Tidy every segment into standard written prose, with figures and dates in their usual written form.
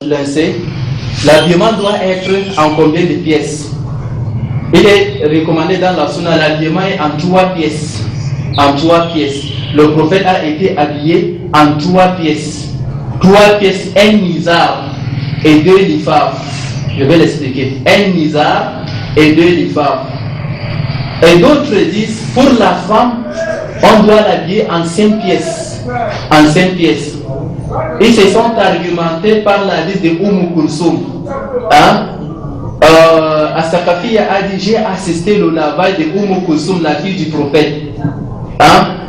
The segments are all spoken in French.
Lancé, l'habillement doit être en combien de pièces? Il est recommandé dans la sunna, l'habillement est en 3 pièces. En 3 pièces. Le prophète a été habillé en 3 pièces. 3 pièces, un nizar et 2 lifar. Je vais l'expliquer. Un nizar et 2 lifar. Et d'autres disent, pour la femme, on doit l'habiller en 5 pièces. En 5 pièces. Ils se sont argumentés par la liste de Kulsum. As-Sakafiya a dit, j'ai assisté au lavage de Kulsum, la fille du prophète.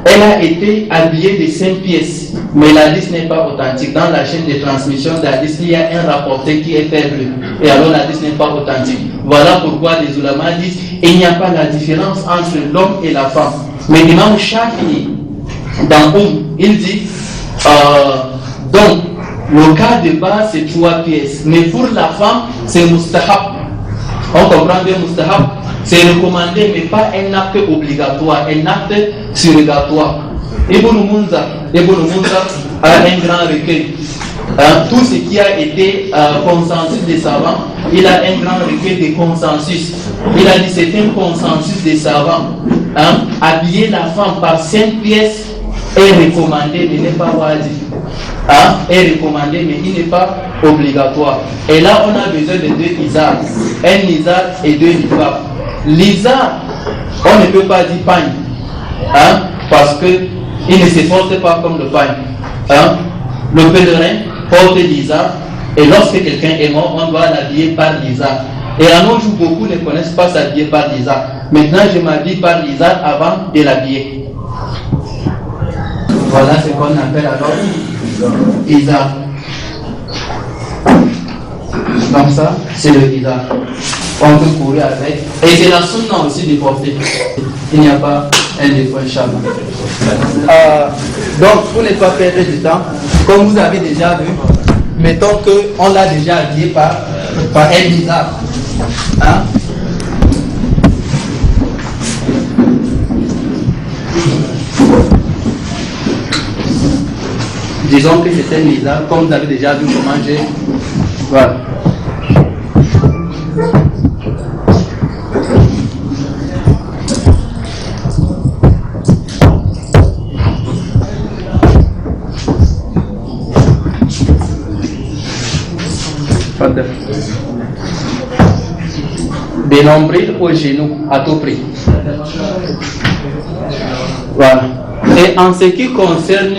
Elle a été habillée de 5 pièces, mais la liste n'est pas authentique. Dans la chaîne de transmission de la liste, il y a un rapporteur qui est faible, et alors la liste n'est pas authentique. Voilà pourquoi les ulamas disent il n'y a pas la différence entre l'homme et la femme. Mais l'imam Shafi'i, dans il dit donc le cas de base c'est 3 pièces, mais pour la femme c'est mustahab. On comprend bien mustahab, c'est recommandé mais pas un acte obligatoire, un acte surrogatoire. Ibn Munzar a un grand recueil. Tout ce qui a été consensus des savants, il a un grand recueil de consensus. Il a dit c'est un consensus des savants. Habiller la femme par 5 pièces est recommandé mais n'est pas wajib. Est recommandé mais il n'est pas obligatoire. Et là on a besoin de 2 izar, un izar et 2 lifar. L'izar, on ne peut pas dire pagne, parce que il ne se porte pas comme le pagne. Le pèlerin porte l'izar et lorsque quelqu'un est mort, on doit l'habiller par l'izar. Et à nos jours, beaucoup ne connaissent pas s'habiller par l'izar. Maintenant, je m'habille par l'izar avant de l'habiller. Voilà ce qu'on appelle alors izar. Comme ça, c'est le izar. On peut courir avec. Et c'est la sunna aussi de porter. Il n'y a pas un défaut, Inch'Allah. Donc, pour ne pas perdre du temps, comme vous avez déjà vu, mettons qu'on l'a déjà habillé par un izar. Disons que c'est un izar, comme vous avez déjà vu comment j'ai. Voilà. Des nombrils au genou à tout prix. Voilà. Et en ce qui concerne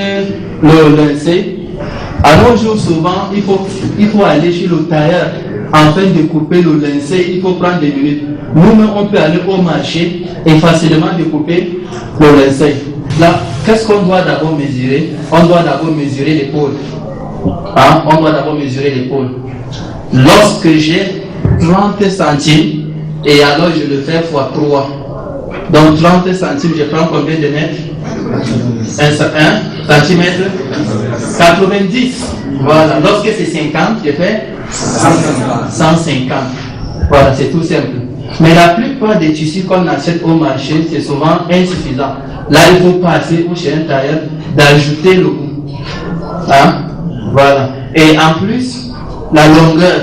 le lacet, à nos jours souvent il faut aller chez le tailleur afin de couper le lacet, il faut prendre des minutes. Nous-mêmes on peut aller au marché et facilement découper le lacet. Là, qu'est-ce qu'on doit d'abord mesurer? On doit d'abord mesurer l'épaule. On doit d'abord mesurer l'épaule. Lorsque j'ai 30 centimes, et alors je le fais x 3. Donc 30 centimes, je prends combien de mètres? 1 centimètre 90. Voilà. Lorsque c'est 50, je fais 150. Voilà, c'est tout simple. Mais la plupart des tissus qu'on achète au marché, c'est souvent insuffisant. Là, il faut passer chez un tailleur d'ajouter le bout. Voilà. Et en plus, la longueur,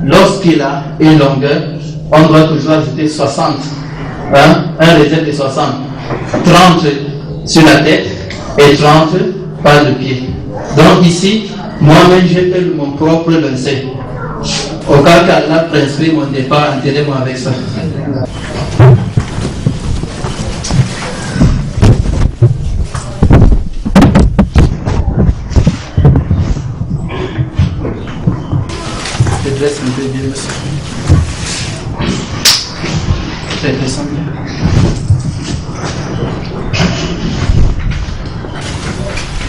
lorsqu'il a une longueur, on doit toujours ajouter 60. Un réserve de 60. 30 sur la tête et 30 par le pied. Donc ici, moi-même, j'ai fait mon propre lacet. Au cas qu'Allah prescrit mon départ, enterrez-moi avec ça. Je dresse un peu bien, monsieur. Faites descendre.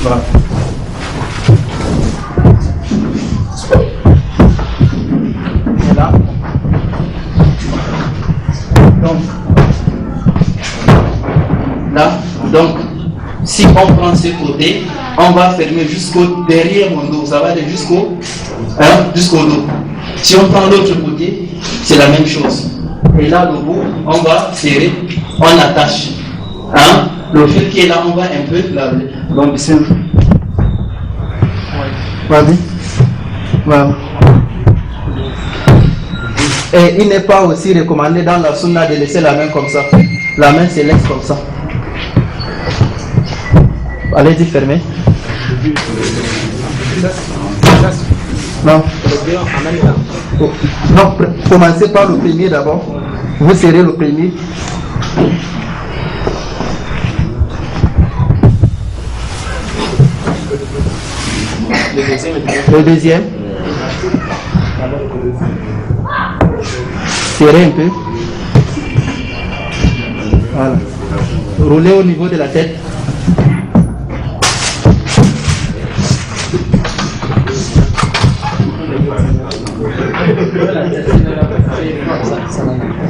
Voilà. Et là. Donc, si on prend ce côté, on va fermer jusqu'au derrière mon dos. Ça va aller jusqu'au dos. Si on prend l'autre côté, c'est la même chose. Et là, le bout, on va serrer, on attache. Le fil qui est là, on va un peu laver. Donc, c'est. Vas-y. Voilà. Et il n'est pas aussi recommandé dans la sunna de laisser la main comme ça. La main se laisse comme ça. Allez-y, fermez. Non. Non, commencez par le premier d'abord. Vous serrez le premier. Le deuxième. Serrez un peu. Voilà. Roulez au niveau de la tête.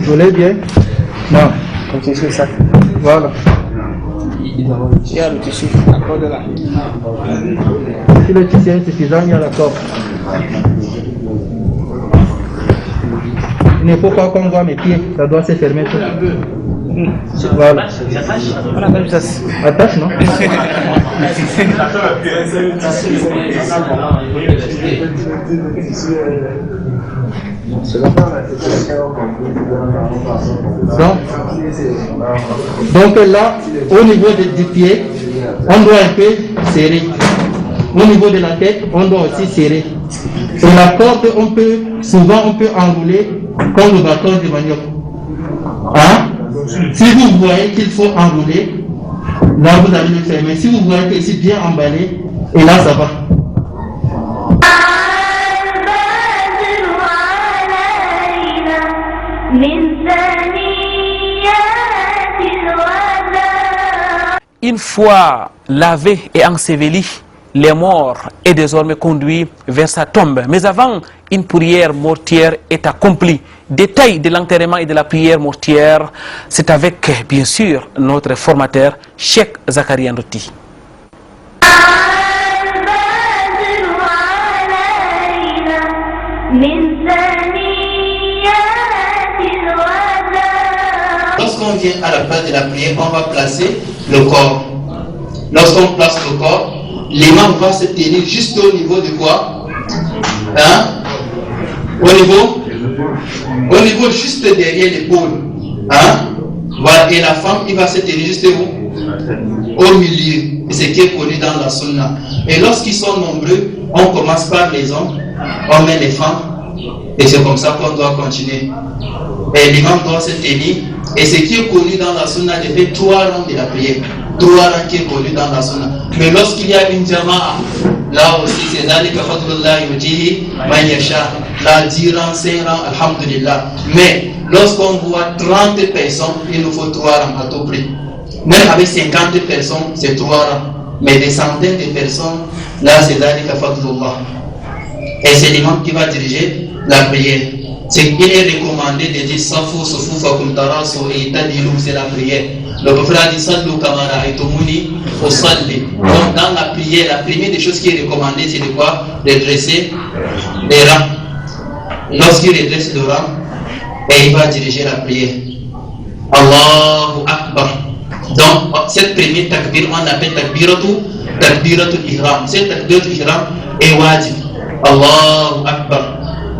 Roulez bien. Non. Continuez ça. Voilà. Il y a le tissu. La corde là. Si le tissu est suffisant, il y a la corde. Il ne faut pas qu'on voit mes pieds, ça doit se fermer tout. Voilà. Attache, non? Donc là, au niveau du pied, on doit un peu serrer. Au niveau de la tête, on doit aussi serrer. Et la corde, souvent on peut enrouler comme le bâton de manioc. Hein? Si vous voyez qu'il faut enrouler, là vous allez le faire. Mais si vous voyez que c'est bien emballé, et là ça va. Une fois lavé et enseveli, les morts est désormais conduit vers sa tombe. Mais avant, une prière mortière est accomplie. Détail de l'enterrement et de la prière mortière, c'est avec, bien sûr, notre formateur, Cheikh Zakaria Ndoti. Lorsqu'on vient à la place de la prière, on va placer le corps. Lorsqu'on place le corps, l'imam va se tenir juste au niveau de quoi? Hein? Au niveau juste derrière l'épaule. Hein? Voilà. Et la femme, il va se tenir juste au milieu. C'est ce qui est connu dans la sunna. Et lorsqu'ils sont nombreux, on commence par les hommes, on met les femmes, et c'est comme ça qu'on doit continuer. Et l'imam doit se tenir. Et ce qui est connu dans la sunna, de faire 3 rangs de la prière. 3 rangs qui est connu dans la sunna. Mais lorsqu'il y a une jama'a, là aussi c'est Zalika Fadlullah Yujihi Man Yasha. Là 10 rangs, 5 rangs, Alhamdulillah. Mais lorsqu'on voit 30 personnes, il nous faut 3 rangs à tout prix. Même avec 50 personnes, c'est 3 rangs. Mais des centaines de personnes, là c'est Zalika Fadlullah. Et c'est l'imam qui va diriger la prière. C'est qu'il est recommandé de dire Safou, Safou, Fakum Tarasu et Tadilou, c'est la prière. Le prophète a dit Sallu Kamara et Tomuni au Salli. Donc dans la prière, la première des choses qui est recommandée, c'est de quoi? De dresser les rangs. Lorsqu'il redresse le rang, et il va diriger la prière. Allahu Akbar. Donc cette première takbir, on appelle takbiratul ihram. Cette takbiratul ihram est wajib. Allahu Akbar.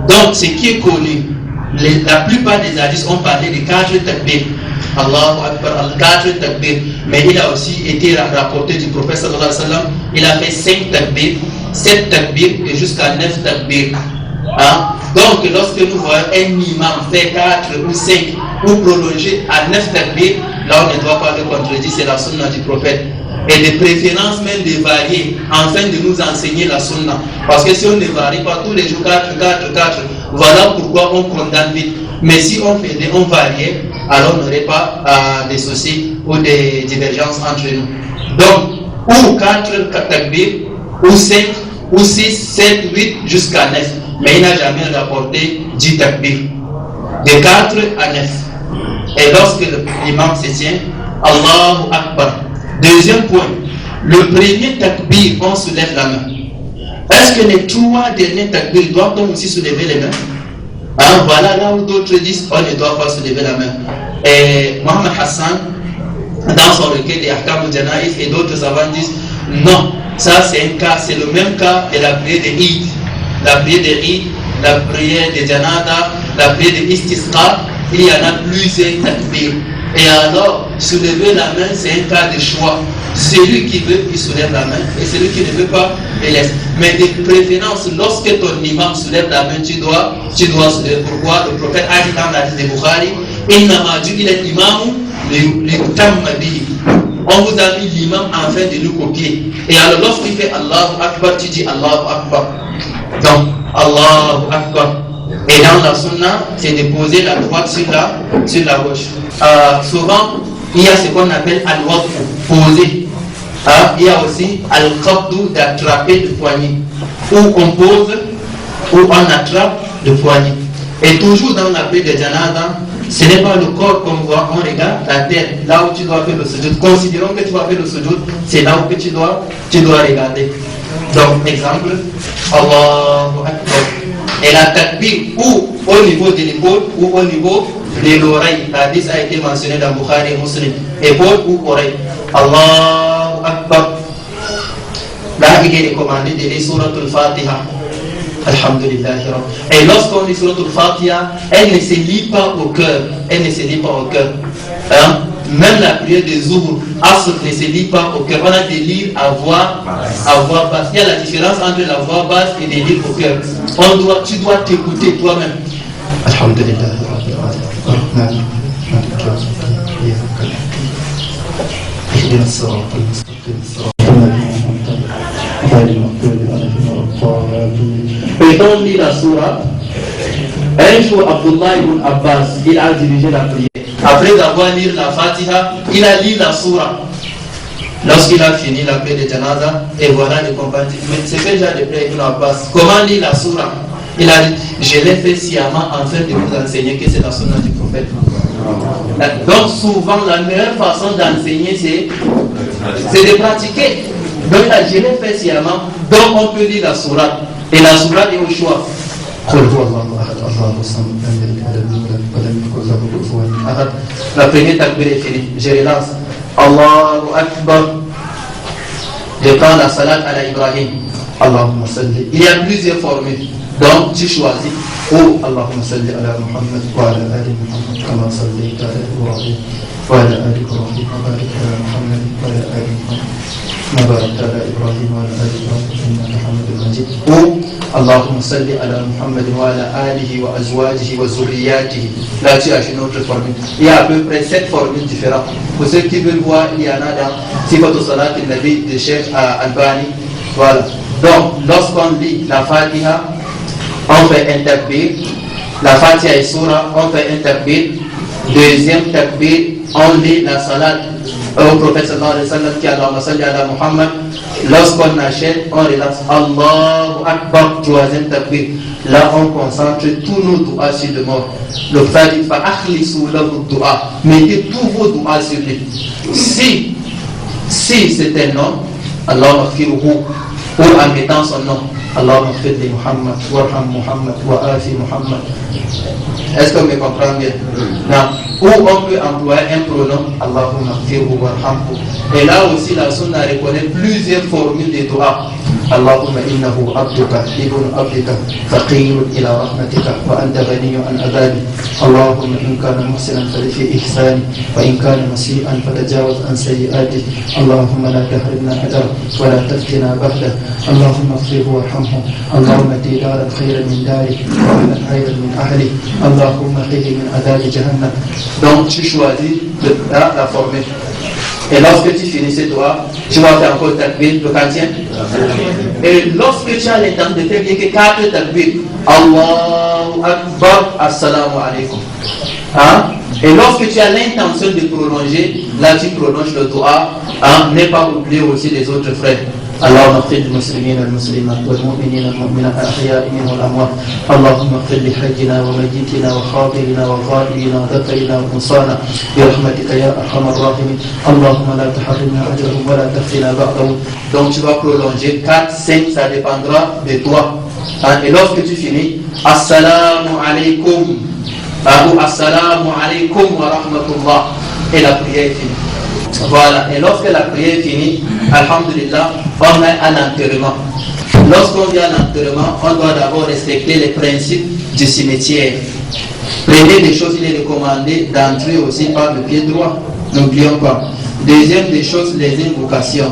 Donc, ce qui est connu, la plupart des hadiths ont parlé de 4 takbir. Allahu Akbar, 4 takbir. Mais il a aussi été rapporté du prophète sallallahu alayhi wa sallam, il a fait 5 takbir, 7 takbir et jusqu'à 9 takbir. Hein? Donc, lorsque nous voyons un imam faire 4 ou 5 ou prolonger à 9 takbir, là on ne doit pas le contredire, c'est la sunna du prophète. Et de préférence même de varier, afin de nous enseigner la sunna. Parce que si on ne varie pas tous les jours 4, voilà pourquoi on condamne vite. Mais si on variait, alors on n'aurait pas des soucis ou des divergences entre nous. Donc, ou 4 takbir, ou 5, ou 6, 7, 8, jusqu'à 9. Mais il n'a jamais rapporté 10 takbir. De 4 à 9. Et lorsque l'imam se tient, Allahu Akbar. Deuxième point, le premier takbir, on soulève la main. Est-ce que les 3 derniers takbir doivent-on aussi soulever les mains? Hein, voilà là où d'autres disent on ne doit pas soulever la main. Et Mohamed Hassan, dans son recueil des Ahkam al-Janaïs et d'autres savants disent non, ça c'est un cas, c'est le même cas de la prière de Eid. la prière de Eid, la prière de Janada, la prière de Istisqa, il y en a plusieurs takbir. Et alors, soulever la main, c'est un cas de choix. Celui qui veut, il soulève la main, et celui qui ne veut pas, il laisse. Mais de préférence, lorsque ton imam soulève la main, tu dois soulever. Pourquoi? Le prophète a dit dans l'hadith de Bukhari, Innama ju'ila al-imamu liyutamma bihi. On vous a mis l'imam afin de nous copier. Et alors, lorsqu'il fait Allahu Akbar, tu dis Allahu Akbar. Donc, Allahu Akbar. Et dans la sunna, c'est de poser la droite sur la gauche. Souvent, il y a ce qu'on appelle al-waqf, poser. Il y a aussi al-qabdu, d'attraper le poignet. Où on pose, où on attrape le poignet. Et toujours dans la prière de Janada, ce n'est pas le corps qu'on voit, on regarde la tête, là où tu dois faire le sujoud. Considérons que tu vas faire le sujoud, c'est là où tu dois regarder. Donc, exemple, Allahu Akbar. Et la takbir, ou au niveau de l'épaule, ou au niveau de l'oreille. La hadith a été mentionné dans Bukhari et Muslim. Épaule ou oreille. Allahu Akbar. Là, il est recommandé de lire Surat al-Fatiha. Alhamdulillah. Et lorsqu'on lit Surat al-Fatiha, elle ne se lit pas au cœur. Elle ne se lit pas au cœur. Même la prière des Zuhur, Asr ne se lit pas au cœur. On a de lire à voix basse. Il y a la différence entre la voix basse et de lire au cœur. Tu dois t'écouter toi-même. Alhamdulillah. Et on lit la surah. Un jour, Abdullah ibn Abbas, il a dirigé la prière. Après avoir lu la Fatiha, il a lu la surah. Lorsqu'il a fini la prière de Janaza, et voilà les compagnons. Mais c'est que j'ai de prière Ibn Abbas. Comment lire la surah? Il a dit, je l'ai fait sciemment afin de vous enseigner que c'est la sunna du prophète. Donc souvent, la meilleure façon d'enseigner, c'est de pratiquer. Donc là, je l'ai fait sciemment. Donc on peut lire la surah. Et la surah est au choix. La première takbir est finie. Je relance. Allahu Akbar. Je prends la salat à la Ibrahim. Allahumma salli. Il y a plusieurs formules. Donc tu choisis. Oh Allahumma salli ala Muhammad wa ala ali Muhammad kama sallaita ala Ibrahim wa ala ali Ibrahim wa barik ala Muhammad wa ala ali Muhammad ma barakta ala Ibrahim wa ala ali Ibrahim innaka Hamidum Majid. Oh Allahumma salli ala Muhammad wa ala alihi wa azwajihi wa zurriyatihi. Là tu as une autre formule. Il y a à peu près 7 formules différentes. Pour ceux qui veulent voir, il y en a dans Sifatu Salat al-Nabi de Cheikh Albani. Voilà. Donc lorsqu'on lit la Fatiha, on fait un takbir. La Fatiha et Surah, on fait un takbir. Deuxième takbir, on lit la salat au prophète sallallahu alayhi wa sallam qui a Allahumma salli ala Muhammad. Lorsqu'on achète, on relaxe Allahu Akbar. Troisième takbir. Là, on concentre tous nos doigts sur le mort. Le frère dit fa'akhlisu lahu du'a. Mettez tous vos doigts sur lui. Si c'est un homme, Allah maghfiruhu, ou en mettant son nom, Allahumma khfir Muhammad, warham Muhammad, wa afi Muhammad. Est-ce que vous me comprenez bien? Non. Ou on peut employer un pronom, Allahumma khfirhu warhamhu. Et là aussi, la sunna reconnaît plusieurs formules de dua. Allahumma innahu abduka, ibn abdika, faqirun ila rahmatika, wa anta ghaniyun an adhabi. Allahumma in kana muhsinan falifi ihsani, wa in kana musi'an fatajawaz an sayyi'ati. Allahumma la tahrimna ajra, wa la taftina ba'da. Allahumma khfirhu warhamhu. Allahumma ti daran khayran min dari, wa ahlan khayran min ahli. Allahumma qihi min adhabi jahannam. Donc tu choisis la formule. Et lorsque tu finis ce doigt, tu vas faire encore takbir, le quatrième. Et lorsque tu as le temps de faire bien que 4 takbir, Allahu Akbar, Assalamu alaikum. Et lorsque tu as l'intention de prolonger, là tu prolonges le doigt. N'aie pas oublier aussi les autres frères. اللهم اغفر للمسلمين والمسلمات والمؤمنين والمؤمنات الأحياء منهم والأموات. اللهم اغفر لحينا وميتنا وخاطرنا وغائبنا وذكرنا وأنصانا برحمتك يا أرحم الراحمين. اللهم لا تحرمنا أجرهم ولا تفتنا بعدهم. Donc tu vas prolonger 4, 5, ça dépendra de toi. Et lorsque tu finis, Assalamu alaikum, ou Assalamu alaikum wa rahmatullah, et la prière est finie. Voilà, et lorsque la prière est finie, alhamdulillah, on a un enterrement. Lorsqu'on vient à l'enterrement, on doit d'abord respecter les principes du cimetière. Première des choses, il est recommandé d'entrer aussi par le pied droit. N'oublions pas. Deuxième des choses, les invocations.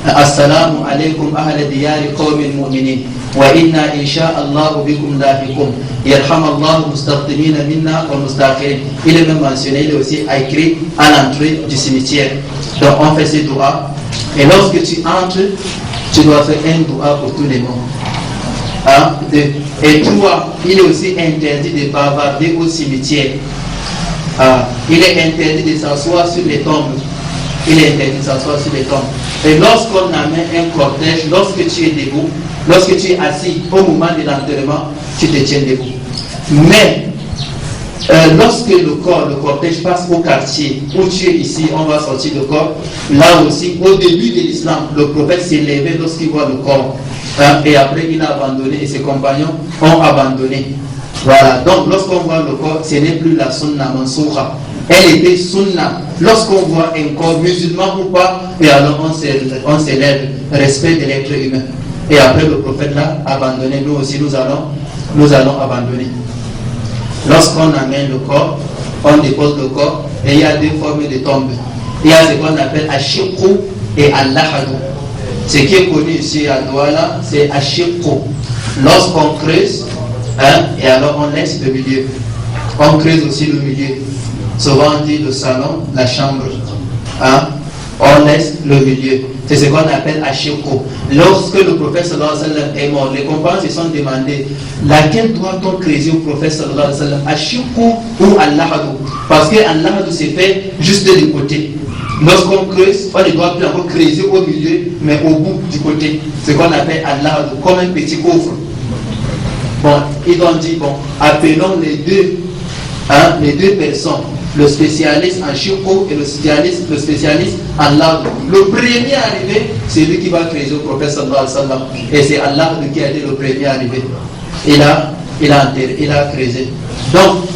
Assalamu alaikum ahla diyari qawmin mu'minin. Wa inna insha Allah bikum lahikum. Yarham Allah mustaqdimina minna wa mustakhirin. Il est même mentionné, il est aussi écrit à l'entrée du cimetière. Donc on fait ces doigts. Et lorsque tu entres, tu dois faire un doigt pour tous les morts. Hein? Et toi, il est aussi interdit de bavarder au cimetière. Il est interdit de s'asseoir sur les tombes. Il est interdit de s'asseoir sur les tombes. Et lorsqu'on amène un cortège, lorsque tu es debout, lorsque tu es assis au moment de l'enterrement, tu te tiens debout. Mais lorsque le cortège passe au quartier où tu es ici, on va sortir le corps. Là aussi, au début de l'islam, le prophète s'est levé lorsqu'il voit le corps. Et après, il a abandonné et ses compagnons ont abandonné. Voilà, donc lorsqu'on voit le corps, ce n'est plus la sunna mansoura. Elle était sunna. Lorsqu'on voit un corps musulman ou pas, et alors on s'élève, respect de l'être humain. Et après, le prophète l'a abandonné. Nous aussi, nous allons abandonner. Lorsqu'on amène le corps, on dépose le corps, et il y a deux formes de tombes. Il y a ce qu'on appelle Ashiqou et Allahadou. Ce qui est connu ici à Douala, c'est Ashiqou. Lorsqu'on creuse, et alors on laisse le milieu. On creuse aussi le milieu. Souvent on dit le salon, la chambre. On laisse le milieu. C'est ce qu'on appelle Ashiqou. Lorsque le prophète sallallahu alayhi wa sallam est mort, les compagnons se sont demandé laquelle doit-on creuser au prophète sallallahu alayhi wa sallam, Ashiqou ou Allahadou? Parce que Allahadou s'est fait juste du côté. Lorsqu'on creuse, on ne doit plus encore creuser au milieu, mais au bout du côté. Ce qu'on appelle Allahadou, comme un petit coffre. Bon, ils ont dit, bon, appelons les deux personnes, le spécialiste en Shirko et le spécialiste en Lahd. Le premier arrivé, c'est lui qui va creuser au prophète sallallahu alayhi wa sallam. Et c'est Allah qui a été le premier arrivé. Il a enterré, il a creusé. Donc,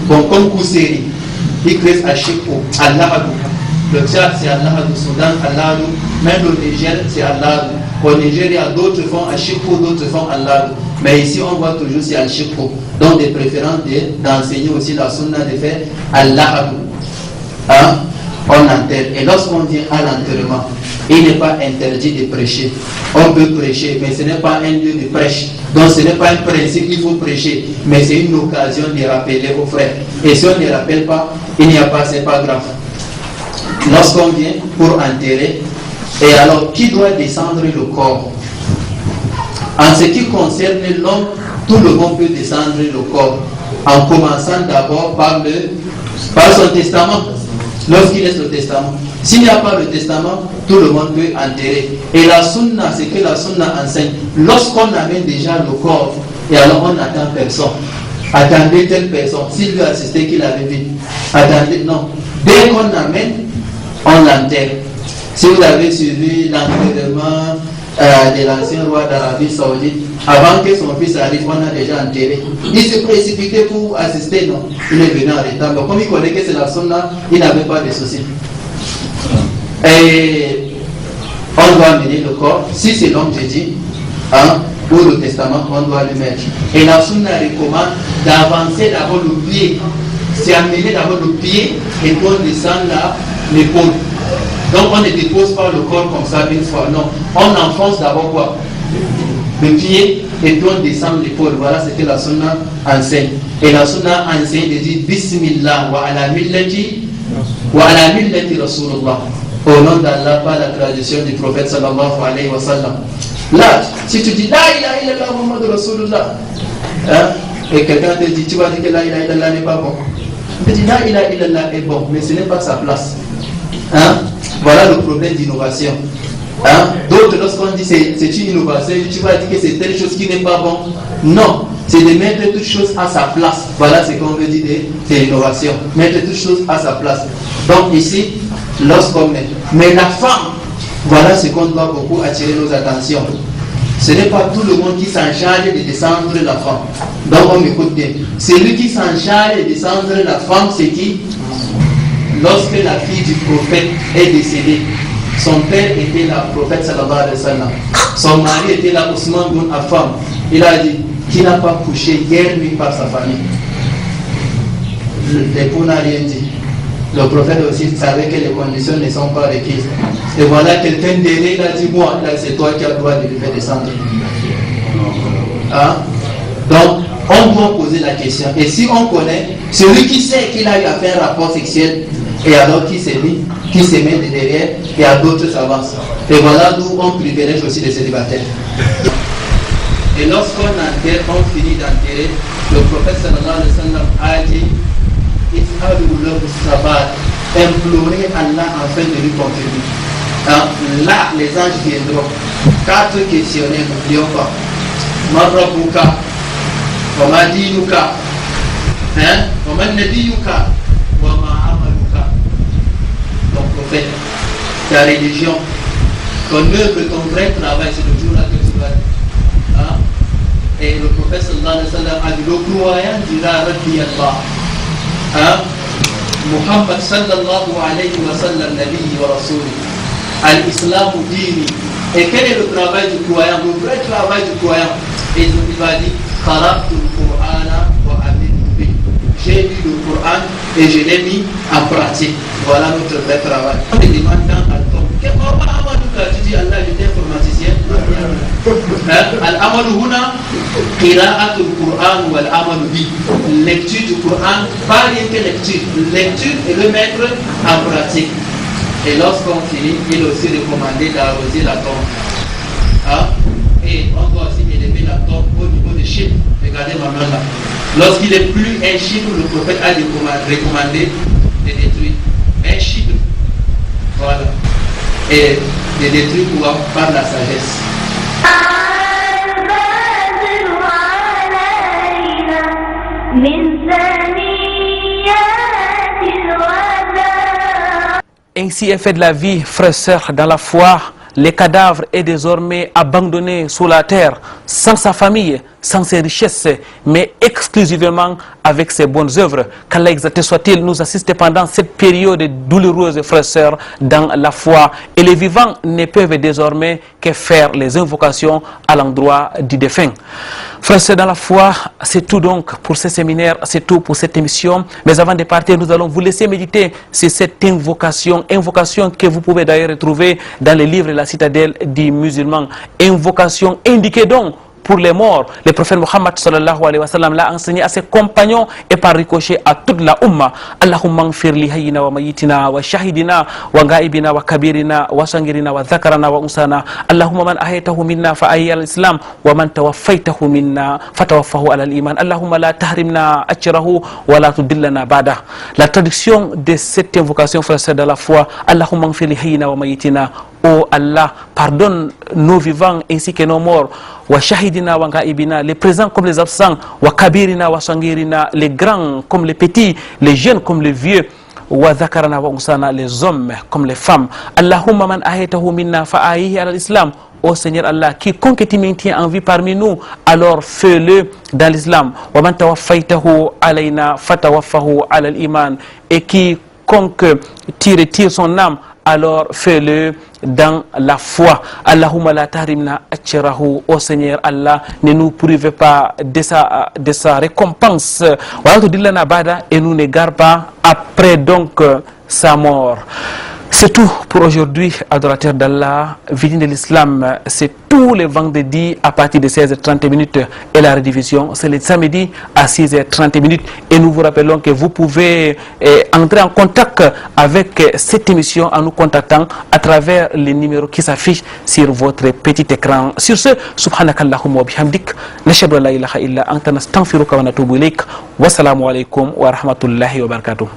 bon, comme Kousséri, il creuse à Shirko, à Lahd. Le Tchad, c'est Allah, le Soudan, Allah, même le Niger, c'est Allah. Au Niger, il y a d'autres font Ashiko, d'autres font Allah. Mais ici, on voit toujours c'est Ashiko. Donc, des préférences d'enseigner aussi la sunna de faire Allah. On enterre. Et lorsqu'on vient à l'enterrement, il n'est pas interdit de prêcher. On peut prêcher, mais ce n'est pas un lieu de prêche. Donc, ce n'est pas un principe qu'il faut prêcher, mais c'est une occasion de rappeler aux frères. Et si on ne rappelle pas, il n'y a pas, c'est pas grave. Lorsqu'on vient pour enterrer, et alors qui doit descendre le corps? En ce qui concerne l'homme, tout le monde peut descendre le corps, en commençant d'abord par son testament, lorsqu'il laisse le testament. S'il n'y a pas le testament, tout le monde peut enterrer. Et la sunna, c'est que la sunna enseigne, lorsqu'on amène déjà le corps, et alors on n'attend personne. Attendez telle personne, s'il veut assister qu'il avait vu. Attendez, non. Dès qu'on amène, on l'enterre. Si vous avez suivi l'enterrement de l'ancien roi d'Arabie Saoudite, avant que son fils arrive, on a déjà enterré. Il s'est précipité pour assister, non? Il est venu en retard. Donc, comme il connaît que c'est la sunna, il n'avait pas de soucis. Et on doit amener le corps. Si c'est l'homme, j'ai dit, pour le testament, on doit le mettre. Et la sunna recommande d'avancer d'abord le pied. C'est amener d'abord le pied et qu'on descend l'épaule. Donc on ne dépose pas le corps comme ça une fois, non. On enfonce d'abord quoi? Le pied et puis on descend l'épaule. Voilà ce que la sunna enseigne. Et la sunna enseigne de dire Bismillah wa ala millati Rasulullah. Au nom d'Allah, par la tradition du prophète sallallahu alayhi wa sallam. Là, si tu dis La ilaha illallah Muhammad Rasulullah, et quelqu'un te dit, tu vas dire que La ilaha illallah n'est pas bon. Tu dis La ilaha illallah est bon, mais ce n'est pas sa place. Voilà le problème d'innovation. D'autres, lorsqu'on dit c'est une innovation, tu vas dire que c'est telle chose qui n'est pas bon. Non, c'est de mettre toutes choses à sa place. Voilà ce qu'on veut dire de l'innovation. Mettre toutes choses à sa place. Donc ici, lorsqu'on met. Mais la femme, voilà ce qu'on doit beaucoup attirer nos attentions. Ce n'est pas tout le monde qui s'en charge de descendre la femme. Donc on m'écoute bien. Celui qui s'en charge de descendre la femme, c'est qui? Lorsque la fille du prophète est décédée, Son père était là, prophète sallallahu alayhi wa sallam. Son mari était là, Ousmane bin Affan. Il a dit, qui n'a pas couché hier nuit par sa famille. L'époux n'a rien dit. Le prophète aussi savait que les conditions ne sont pas requises. Et voilà, quelqu'un derrière, il a dit, moi, c'est toi qui as le droit de lui faire descendre. Hein? Donc, on doit poser la question. Et si on connaît, celui qui sait qu'il a eu à faire un rapport sexuel, et alors qui s'est mis, qui se met de derrière, et à d'autres s'avancent. Et voilà d'où on privilège aussi les célibataires. Et lorsqu'on enterre, on finit d'enterrer, le prophète sallallahu alayhi wa sallam a dit, implorer Allah afin de lui contribuer. Hein? Là, les anges viendront. 4 questionnaires, n'oublions pas. Marrabuka, Wama dinuka, Wama nabiyuka, Wama amaluka. Ton prophète, ta religion, ton œuvre, ton vrai travail, c'est le jour là que tu vas dire. Hein? Et le prophète sallallahu alayhi wa sallam a dit, le croyant dira Rabbi Allah. Hein? Muhammad sallallahu alayhi wa sallam, Nabi wa Rasuli. Al-Islam dini. Et quel est le travail du croyant? Le vrai travail du croyant. Et il va dire, j'ai lu le Coran et je l'ai mis en pratique. Voilà notre vrai travail. On te demande dans Al-Tom, tu dis Allah, j'étais informaticien. Al-Amalu huna, qira'atul Quran ou al-Amalu bi. Lecture du Coran, pas rien que lecture. Lecture et le mettre en pratique. Et lorsqu'on finit, il est aussi recommandé d'arroser la tombe. Hein? Et on doit aussi élever la tombe au niveau des chiffres. Regardez ma main là. Lorsqu'il est plus un chiffre, le prophète a recommandé de détruire. Un chiffre. Voilà. Et de détruire par la sagesse. Ainsi est fait de la vie, frères et sœurs, dans la foi. Les cadavres est désormais abandonné sous la terre, sans sa famille, sans ses richesses, mais exclusivement avec ses bonnes œuvres. Qu'Allah exalté soit-il, nous assiste pendant cette période douloureuse, frères et sœurs, dans la foi. Et les vivants ne peuvent désormais que faire les invocations à l'endroit du défunt. Frères et sœurs, dans la foi, c'est tout donc pour ce séminaire, c'est tout pour cette émission. Mais avant de partir, nous allons vous laisser méditer sur cette invocation que vous pouvez d'ailleurs retrouver dans les livres de la citadelle des musulmans. Invocation indiquée donc pour les morts. Le prophète Mohammed sallallahu alayhi wa sallam l'a enseigné à ses compagnons et par ricochet à toute la umma. Allahumma gfir li hayyina wa mayitina wa shahidina wa ghaibina wa kabirina wa sangirina wa dhakarana wa unsana. Allahumma man ahaytahu minna fa ahyi al-islam wa man tawaffaytahu minna fatawaffahu ala al-iman. Allahumma la tahrimna ajrahu wa la tudillana ba'da. La traduction de cette invocation, frères de la foi, Allahumma gfir li hayyina wa mayitina. Oh Allah, pardonne nos vivants ainsi que nos morts. Wa shahidina wa ghaibina, les présents comme les absents. Wa kabirina wa sangirina, les grands comme les petits, les jeunes comme les vieux. Wa dhakarana wa unsana, les hommes comme les femmes. Allahumma man ahaytahu minna fa ahihi ala l'islam. Ô Seigneur Allah, quiconque tu maintiens en vie parmi nous, alors fais-le dans l'islam. Wa man tawaffaytahu alayna fatawaffahu ala l'iman. Et quiconque tu retires son âme, alors fais-le dans la foi. Allahumma la tahrimna ajrahu. Ô Seigneur Allah, ne nous prive pas de sa récompense. Et nous n'égare pas après donc sa mort. C'est tout pour aujourd'hui, adorateurs d'Allah. Vidéo de l'Islam, c'est tous les vendredis à partir de 16h30 et la rediffusion, c'est le samedi à 6h30. Et nous vous rappelons que vous pouvez entrer en contact avec cette émission en nous contactant à travers les numéros qui s'affichent sur votre petit écran. Sur ce, subhanakallahumma wa bihamdik, nashhadu an la ilaha illa anta nastaghfiruka wa natubu ilayk. Wassalamu alaikum wa rahmatullahi wa barakatuh.